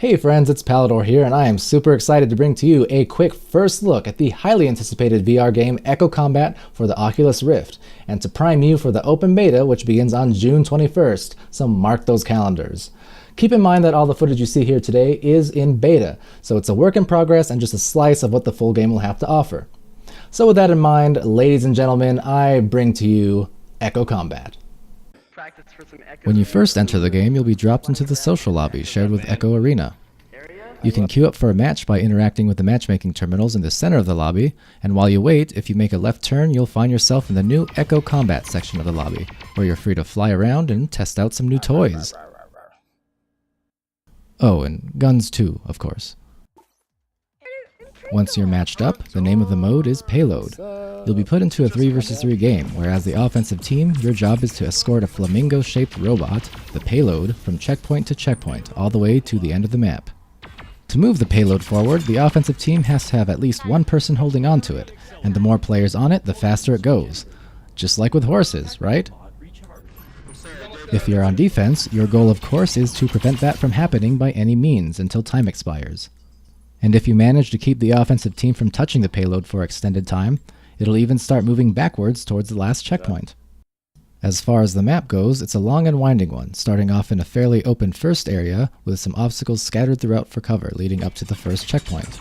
Hey friends, it's Payload here, and I am super excited to bring to you a quick first look at the highly anticipated VR game Echo Combat for the Oculus Rift, and to prime you for the open beta which begins on June 21st, so mark those calendars. Keep in mind that all the footage you see here today is in beta, so it's a work in progress and just a slice of what the full game will have to offer. So with that in mind, ladies and gentlemen, I bring to you Echo Combat. When you first enter the game, you'll be dropped into the social lobby shared with Echo Arena. You can queue up for a match by interacting with the matchmaking terminals in the center of the lobby, and while you wait, if you make a left turn, you'll find yourself in the new Echo Combat section of the lobby, where you're free to fly around and test out some new toys. Oh, and guns too, of course. Once you're matched up, the name of the mode is Payload. You'll be put into a 3 vs 3 game, where as the offensive team, your job is to escort a flamingo-shaped robot, the Payload, from checkpoint to checkpoint, all the way to the end of the map. To move the Payload forward, the offensive team has to have at least one person holding onto it, and the more players on it, the faster it goes. Just like with horses, right? If you're on defense, your goal of course is to prevent that from happening by any means until time expires. And if you manage to keep the offensive team from touching the Payload for extended time, it'll even start moving backwards towards the last checkpoint. As far as the map goes, it's a long and winding one, starting off in a fairly open first area with some obstacles scattered throughout for cover leading up to the first checkpoint.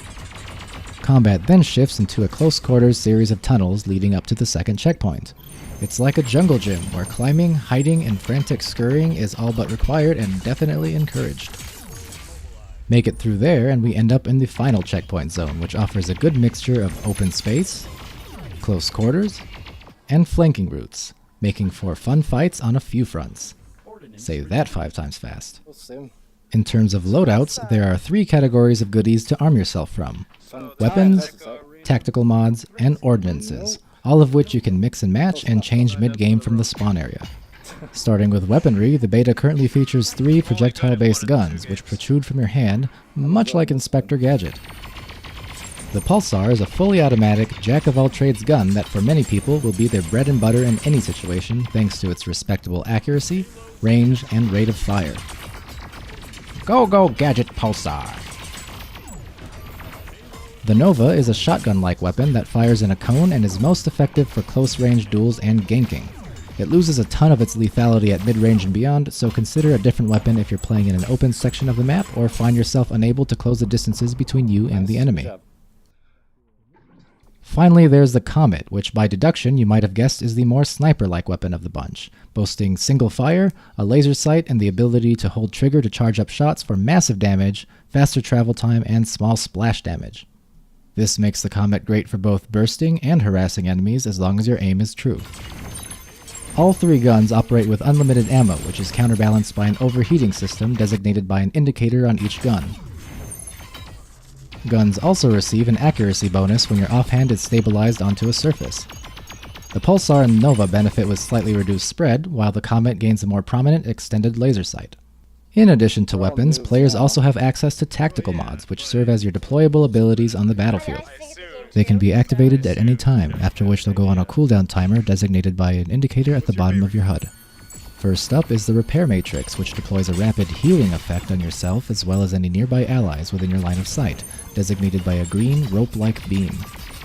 Combat then shifts into a close quarters series of tunnels leading up to the second checkpoint. It's like a jungle gym where climbing, hiding, and frantic scurrying is all but required and definitely encouraged. Make it through there and we end up in the final checkpoint zone, which offers a good mixture of open space, close quarters, and flanking routes, making for fun fights on a few fronts. Say that 5 times fast. In terms of loadouts, there are 3 categories of goodies to arm yourself from: weapons, tactical mods, and ordinances, all of which you can mix and match and change mid-game from the spawn area. Starting with weaponry, the beta currently features 3 projectile-based guns, which protrude from your hand, much like Inspector Gadget. The Pulsar is a fully automatic, jack-of-all-trades gun that for many people will be their bread and butter in any situation thanks to its respectable accuracy, range, and rate of fire. Go Gadget Pulsar! The Nova is a shotgun-like weapon that fires in a cone and is most effective for close-range duels and ganking. It loses a ton of its lethality at mid-range and beyond, so consider a different weapon if you're playing in an open section of the map or find yourself unable to close the distances between you and the enemy. Finally, there's the Comet, which by deduction you might have guessed is the more sniper-like weapon of the bunch, boasting single fire, a laser sight, and the ability to hold trigger to charge up shots for massive damage, faster travel time, and small splash damage. This makes the Comet great for both bursting and harassing enemies as long as your aim is true. All 3 guns operate with unlimited ammo, which is counterbalanced by an overheating system designated by an indicator on each gun. Guns also receive an accuracy bonus when your offhand is stabilized onto a surface. The Pulsar and Nova benefit with slightly reduced spread, while the Comet gains a more prominent extended laser sight. In addition to weapons, players also have access to tactical mods, which serve as your deployable abilities on the battlefield. They can be activated at any time, after which they'll go on a cooldown timer designated by an indicator at the bottom of your HUD. First up is the Repair Matrix, which deploys a rapid healing effect on yourself as well as any nearby allies within your line of sight, designated by a green, rope-like beam.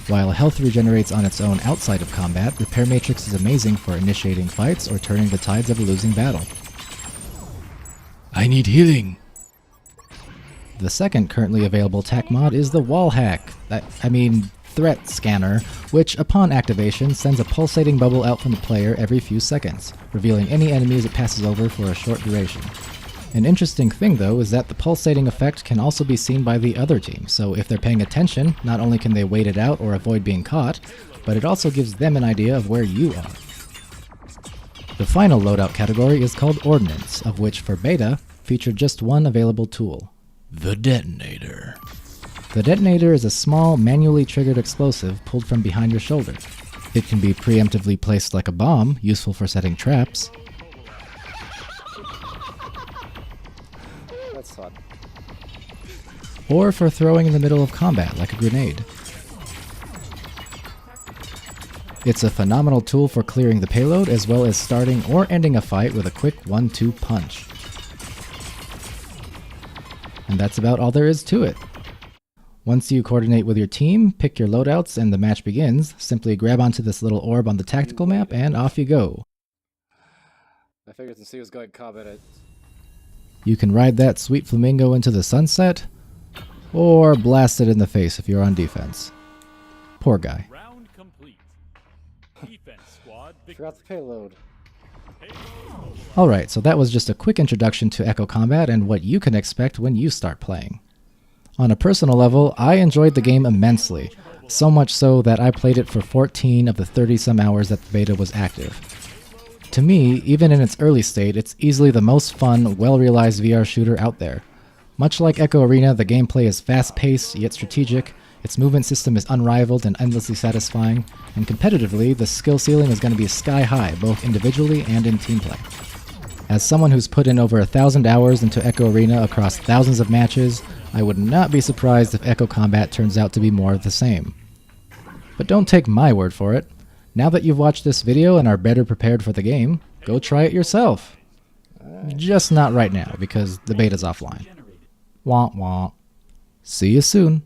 While health regenerates on its own outside of combat, Repair Matrix is amazing for initiating fights or turning the tides of a losing battle. I need healing! The second currently available tac mod is the Wall Hack, Threat Scanner, which upon activation sends a pulsating bubble out from the player every few seconds, revealing any enemies it passes over for a short duration. An interesting thing though is that the pulsating effect can also be seen by the other team, so if they're paying attention, not only can they wait it out or avoid being caught, but it also gives them an idea of where you are. The final loadout category is called Ordinance, of which for beta, featured just one available tool: the Detonator. The Detonator is a small, manually triggered explosive pulled from behind your shoulder. It can be preemptively placed like a bomb, useful for setting traps. That's fun. Or for throwing in the middle of combat like a grenade. It's a phenomenal tool for clearing the payload as well as starting or ending a fight with a quick 1-2 punch. And that's about all there is to it. Once you coordinate with your team, pick your loadouts, and the match begins, simply grab onto this little orb on the tactical map, and off you go. I figured since he was going Comet, You can ride that sweet flamingo into the sunset, or blast it in the face if you're on defense. Poor guy. Round complete. Defense squad forgot the payload. Alright, so that was just a quick introduction to Echo Combat and what you can expect when you start playing. On a personal level, I enjoyed the game immensely, so much so that I played it for 14 of the 30-some hours that the beta was active. To me, even in its early state, it's easily the most fun, well-realized VR shooter out there. Much like Echo Arena, the gameplay is fast-paced yet strategic, its movement system is unrivaled and endlessly satisfying, and competitively, the skill ceiling is going to be sky-high, both individually and in team play. As someone who's put in over 1,000 hours into Echo Arena across thousands of matches, I would not be surprised if Echo Combat turns out to be more of the same. But don't take my word for it. Now that you've watched this video and are better prepared for the game, go try it yourself. Just not right now, because the beta's offline. Wah wah. See you soon.